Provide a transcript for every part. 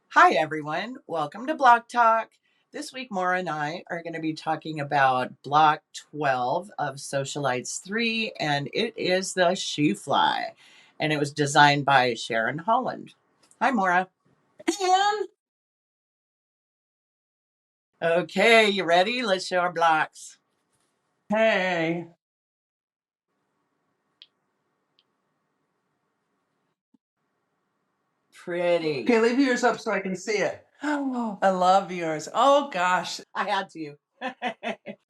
Hi, everyone. Welcome to Block Talk. This week, Maura and I are going to be talking about Block 12 of Sewcialites 3, and it is the Shoo Fly. And it was designed by Sharon Holland. Hi, Maura. And Okay, you ready? Let's show our blocks. hey, Pretty. okay, leave yours up so I can see it. Oh, I love yours. Oh gosh, I had to.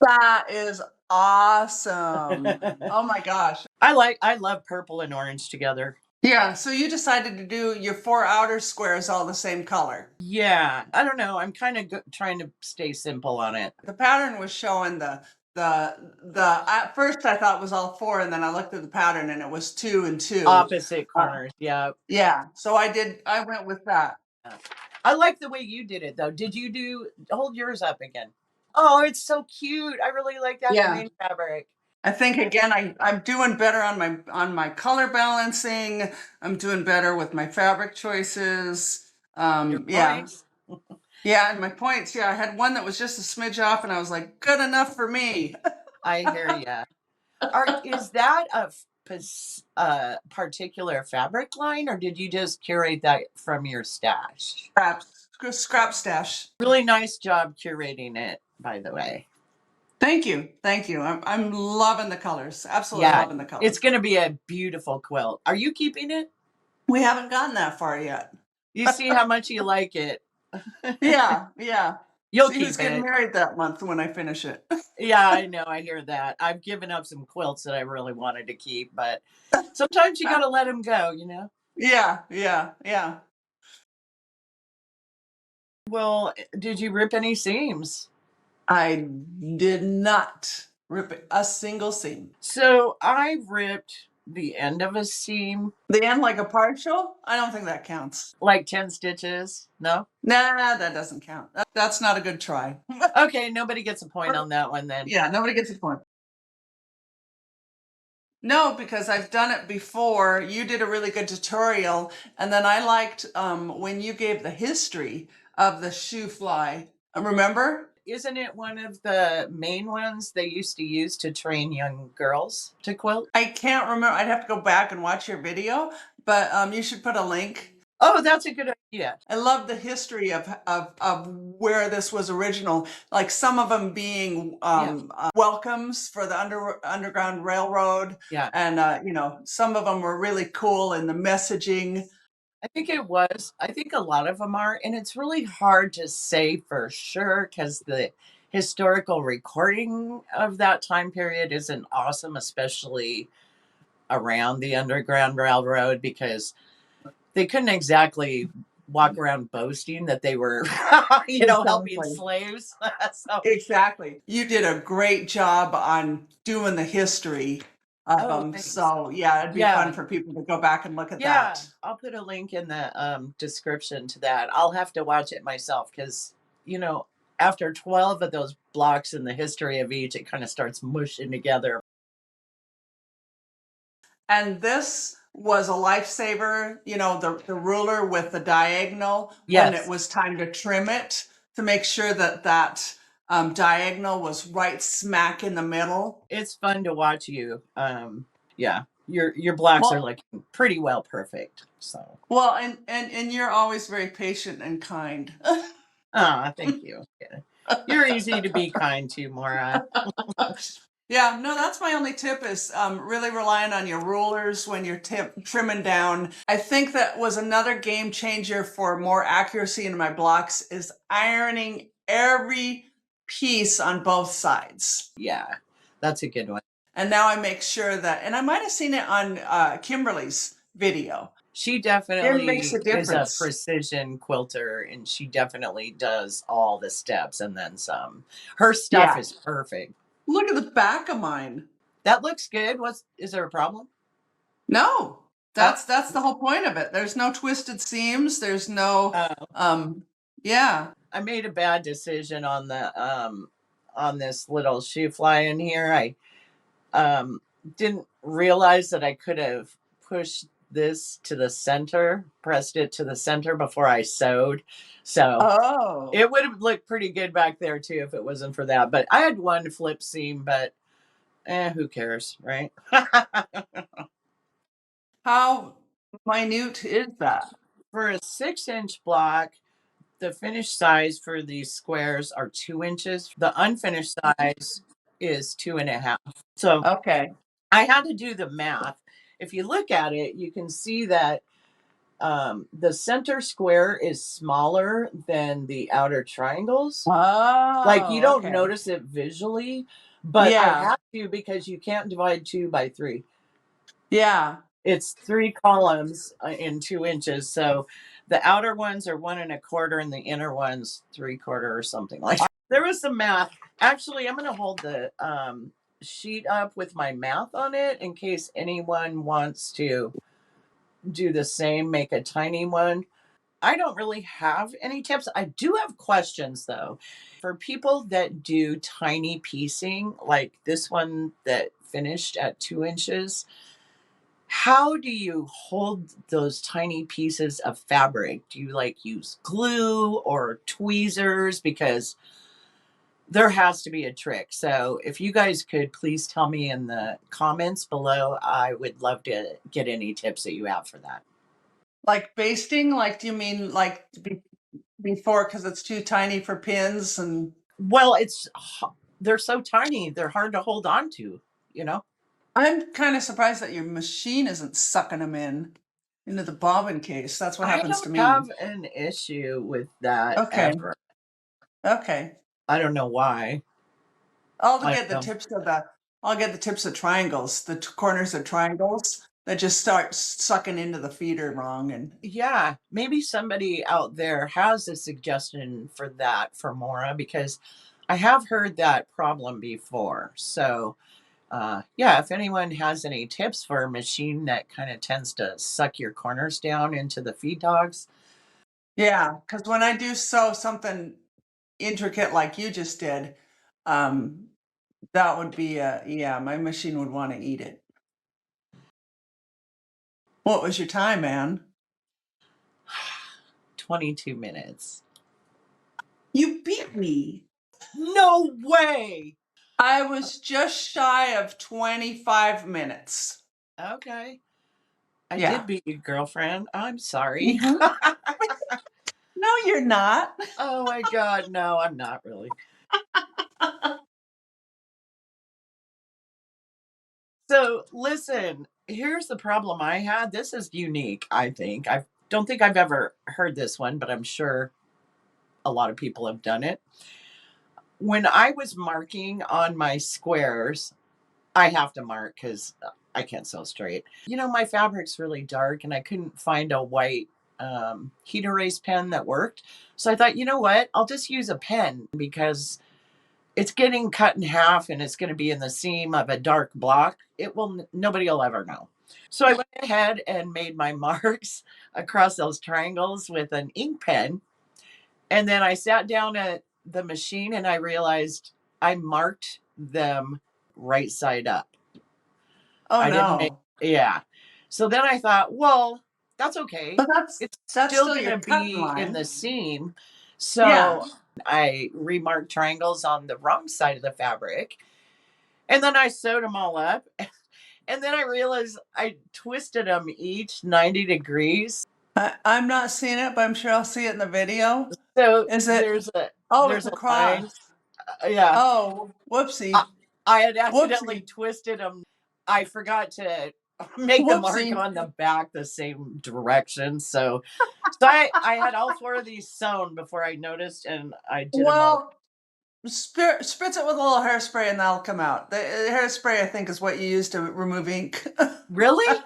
that is awesome. Oh my gosh. I love purple and orange together. Yeah, so you decided to do your 4 outer squares all the same color. Yeah, I don't know. I'm kind of trying to stay simple on it. The pattern was showing the at first I thought it was all 4, and then I looked at the pattern and it was 2 and 2. Opposite corners. Yeah. Yeah, so I went with that. I like the way you did it though. Did you hold yours up again? Oh, it's so cute. I really like that Yeah. green fabric. I think again I'm doing better on my color balancing. I'm doing better with my fabric choices. Your Yeah. points. Yeah, and my points. Yeah, I had one that was just a smidge off and I was like, good enough for me. I hear ya. Is that a particular fabric line, or did you just curate that from your stash? Scrap stash. Really nice job curating it, by the way. Thank you. Thank you. I'm loving the colors. Absolutely Yeah, loving the colors. it's going to be a beautiful quilt. Are you keeping it? We haven't gotten that far yet. You see how much you like it. Yeah, yeah. You'll See who's keep getting it. married that month when I finish it. Yeah, I know. I hear that. I've given up some quilts that I really wanted to keep, but sometimes you got to let them go, you know? Yeah, yeah, yeah. Well, did you rip any seams? I did not rip a single seam. So I ripped the end of a seam, The end like a partial? I don't think that counts. like 10 stitches. No? Nah, that doesn't count. That's not a good try. Okay, nobody gets a point on that one then. Yeah, nobody gets a point. No, because I've done it before. You did a really good tutorial, and then I liked when you gave the history of the Shoo Fly. Remember? Isn't it one of the main ones they used to use to train young girls to quilt? I can't remember. I'd have to go back and watch your video, but you should put a link. Oh, that's a good idea. I love the history of where this was original, like some of them being welcomes for the Underground Railroad. Yeah. And, some of them were really cool in the messaging. I think it was. I think a lot of them are, and it's really hard to say for sure because the historical recording of that time period isn't awesome, especially around the Underground Railroad, because they couldn't exactly walk around boasting that they were, helping Exactly. slaves. So, Exactly. You did a great job on doing the history of oh, them. thanks. So, yeah, it'd be Yeah. fun for people to go back and look at Yeah, that. I'll put a link in the description to that. I'll have to watch it myself because, after 12 of those blocks in the history of each, it kind of starts mushing together. And this was a lifesaver, the ruler with the diagonal when Yes. it was time to trim it to make sure that diagonal was right smack in the middle. It's fun to watch you. Yeah, your blocks are like pretty well perfect. So, Well, and you're always very patient and kind. thank you. Yeah. You're easy to be kind to, Maura. Yeah, no, that's my only tip is really relying on your rulers when you're trimming down. I think that was another game changer for more accuracy in my blocks is ironing every piece on both sides. Yeah, that's a good one. And now I make sure that, and I might have seen it on Kimberly's video. She definitely makes a is a difference. precision quilter, and she definitely does all the steps and then some. Her stuff is perfect. Look at the back of mine. That looks good. Is there a problem? No, that's the whole point of it. There's no twisted seams. There's no, yeah. I made a bad decision on this little Shoo Fly in here. I didn't realize that I could have pushed this to the center, pressed it to the center before I sewed. So Oh, it would have looked pretty good back there too if it wasn't for that. But I had one flip seam, but who cares, right? how minute is that? For a 6-inch block, the finished size for these squares are 2 inches. The unfinished size is 2.5. So Okay. I had to do the math. If you look at it, you can see that the center square is smaller than the outer triangles. Like you Oh, don't okay. notice it visually, but I Yeah. have to because you can't divide 2 by 3. Yeah. It's 3 columns in 2 inches. So the outer ones are 1.25 and the inner ones 3/4 or something like that. There was some math. Actually, I'm going to hold the sheet up with my math on it in case anyone wants to do the same, make a tiny one. I don't really have any tips. I do have questions though. For people that do tiny piecing, like this one that finished at 2 inches, how do you hold those tiny pieces of fabric? Do you like use glue or tweezers? Because there has to be a trick. So if you guys could please tell me in the comments below, I would love to get any tips that you have for that. Like basting? Like, do you mean like before because it's too tiny for pins and Well, they're so tiny, they're hard to hold on to, you know? I'm kind of surprised that your machine isn't sucking them in into the bobbin case. That's what I happens to don't me. have an issue with that Okay. ever. Okay. I don't know why. I'll I get the don't know. tips of the I'll get the tips of triangles, the corners of triangles that just start sucking into the feeder wrong and Yeah, maybe somebody out there has a suggestion for that for Mora because I have heard that problem before. So, yeah, if anyone has any tips for a machine that kind of tends to suck your corners down into the feed dogs. yeah, because when I do sew something intricate like you just did, um, that would be yeah, my machine would want to eat it. What was your time, man? 22 minutes. You beat me. No way. I was just shy of 25 minutes. Okay. I did Yeah. beat you, girlfriend. I'm sorry. Mhm. No, you're not. Oh my God. No, I'm not really. So, listen, here's the problem I had. This is unique, I think. I don't think I've ever heard this one, but I'm sure a lot of people have done it. When I was marking on my squares, I have to mark because I can't sew straight. My fabric's really dark and I couldn't find a white heat erase pen that worked. So I thought, you know what? I'll just use a pen because it's getting cut in half and it's going to be in the seam of a dark block. Nobody will ever know. So I went ahead and made my marks across those triangles with an ink pen. And then I sat down at the machine and I realized I marked them right side up. Oh I didn't make, no. yeah. So then I thought, well, that's okay. But that's It's that's still still going your to cutting be in line. the seam. Yeah. So I remarked triangles on the wrong side of the fabric. And then I sewed them all up. And then I realized I twisted them each 90 degrees. I'm not seeing it, but I'm sure I'll see it in the video. So Is it? there's a Oh, it's there's a line. across. Yeah. Oh, I, whoopsie. I had accidentally Whoopsie. twisted them. I forgot to make the mark Whoopsie. on the back the same direction. So I had all four of these sewn before I noticed, and I did them all. Well, spritz it with a little hairspray and that'll come out. The hairspray, I think, is what you use to remove ink. Really?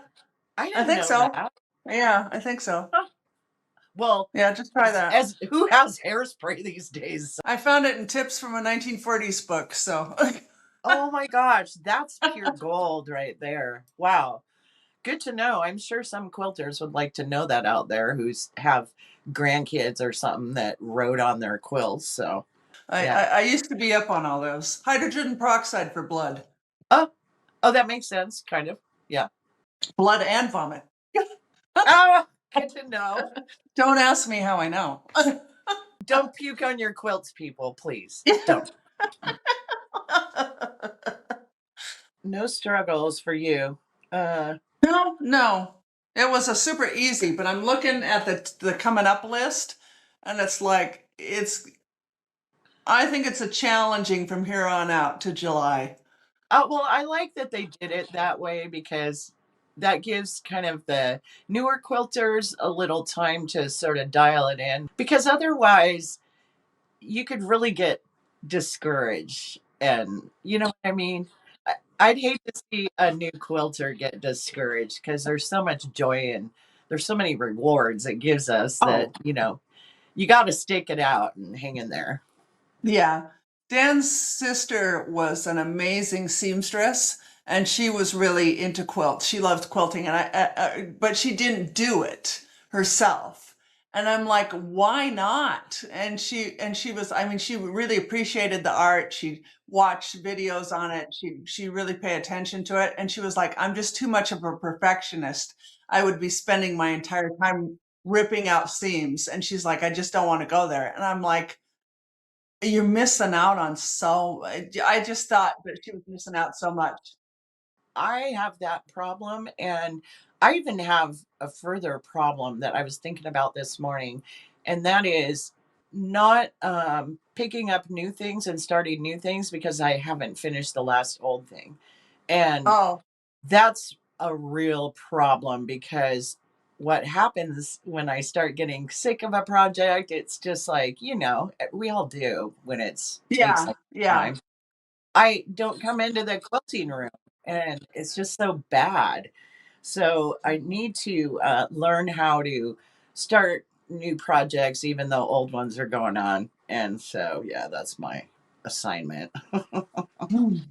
I I didn't think know so. that. Yeah, I think so. Huh. Well, Yeah, just try that. as who has hairspray these days? I found it in tips from a 1940s book, so. Oh my gosh, that's pure gold right there. Wow. Good to know. I'm sure some quilters would like to know that out there who's have grandkids or something that wrote on their quilts. So, I, yeah. I, I used to be up on all those. Hydrogen peroxide for blood. Oh, oh, that makes sense. Kind of. Yeah. Blood and vomit. Oh, good to know. Don't ask me how I know. Don't puke on your quilts, people, please. Don't. No struggles for you. No, no. It was a super easy, but I'm looking at the coming up list, and it's like I think it's a challenging from here on out to July. Oh, well, I like that they did it that way because that gives kind of the newer quilters a little time to sort of dial it in because otherwise you could really get discouraged. And you know what I mean? I'd hate to see a new quilter get discouraged because there's so much joy and there's so many rewards it gives us that, Oh, you got to stick it out and hang in there. yeah. Dan's sister was an amazing seamstress, and she was really into quilts. She loved quilting, and but she didn't do it herself. And I'm like, why not? And she was, I mean, she really appreciated the art. She watched videos on it. She really paid attention to it. And she was like, I'm just too much of a perfectionist. I would be spending my entire time ripping out seams. And she's like, I just don't want to go there. And I'm like, you're missing out on so I just thought that she was missing out so much. I have that problem. And I even have a further problem that I was thinking about this morning. And that is not picking up new things and starting new things because I haven't finished the last old thing. And Oh, that's a real problem because what happens when I start getting sick of a project, it's just like, we all do when it's takes yeah, like yeah. time. I don't come into the quilting room and it's just so bad. So I need to learn how to start new projects, even though old ones are going on. And so, yeah, that's my assignment. Mm.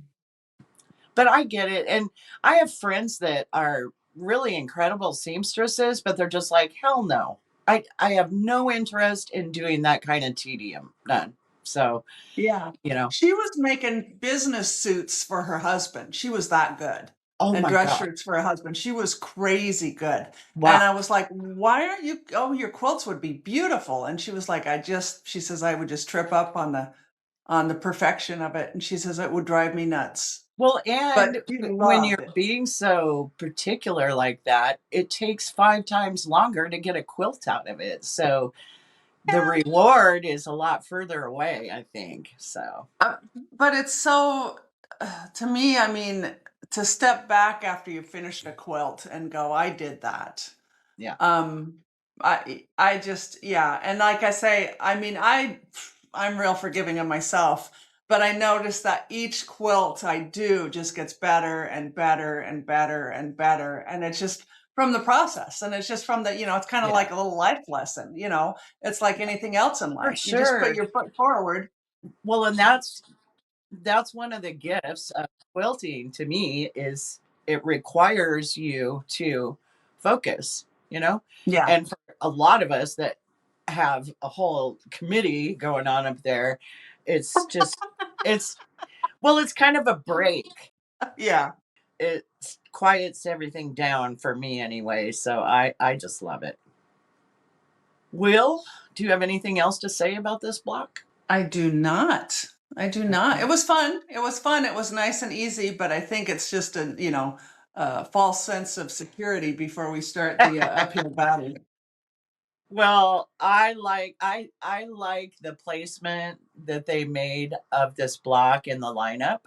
But I get it. And I have friends that are really incredible seamstresses, but they're just like, hell no. I have no interest in doing that kind of tedium. None. So, Yeah. you know, She was making business suits for her husband. She was that good. oh And my dress God. shirts for her husband. She was crazy good. And Wow. I was like, why aren't you, oh, your quilts would be beautiful. And she was like, she says, I would just trip up on the perfection of it. And she says, it would drive me nuts. Well, But and she when loved you're it. being so particular like that, it takes 5 times longer to get a quilt out of it. So the Yeah. reward is a lot further away, I think. So, Uh, but it's so, to me, I mean, to step back after you finished a quilt and go, I did that. yeah. Um, I just, yeah. And like I say, I mean, I'm real forgiving of myself, but I notice that each quilt I do just gets better and better and better and better. And it's just from the process. And it's just from it's kind of Yeah. like a little life lesson. It's like anything else in For life. You just put sure. your foot forward. Well, and that's one of the gifts of quilting to me is it requires you to focus, Yeah. and for a lot of us that have a whole committee going on up there, it's well, it's kind of a break. Yeah. It quiets everything down for me anyway, so I just love it. Will, do you have anything else to say about this block? I do not. I do not. It Okay. was fun. It was fun. It was nice and easy, but I think it's just a false sense of security before we start the uphill battle. Well, I like the placement that they made of this block in the lineup.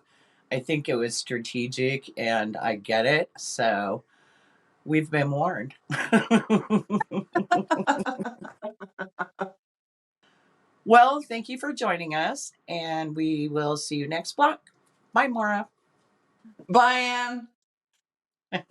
I think it was strategic and I get it. So we've been warned. Well, thank you for joining us, and we will see you next block. Bye, Maura. Bye, Anne.